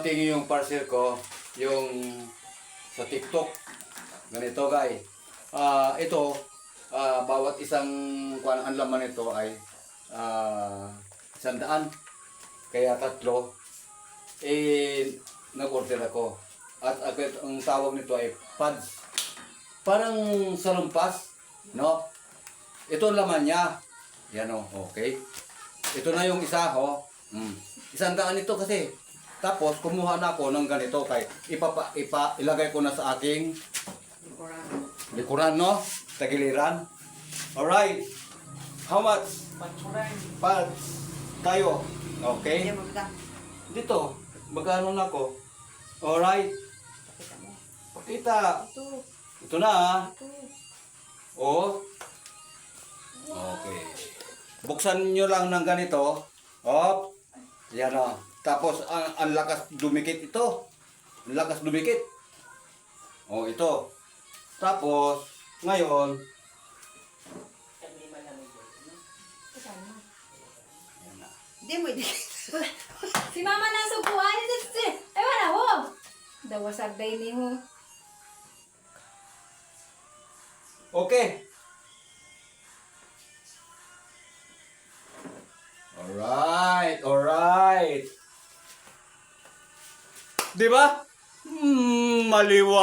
Tingin yung parcel ko, yung sa TikTok. Ganito guys. Ito, bawat isang ang laman nito ay 100. Kaya 3. Nag-order ako. At ang tawag nito ay pads. Parang salumpas, no? Ito ang laman niya. Yan o, okay. Ito na yung isa, ho. 100 ito kasi. Tapos, kumuha na ako ng ganito kay ilagay ko na sa aking likuran, no? Tagiliran. Alright. How much? Pads. Tayo. Okay. Dito. Magkano na ako? Alright. Pakita. Ito na, ha? Oh. Okay. Buksan nyo lang ng ganito. Hop. Yan o. Tapos, ang lakas dumikit ito. Ang lakas dumikit. O, ito. Tapos, ngayon. Hindi mo idikit. Si mama na subuan ni Titsi. Ewan ako. Dawasag day ni ho. Okay. Alright. Alright. Diba? Maliwa.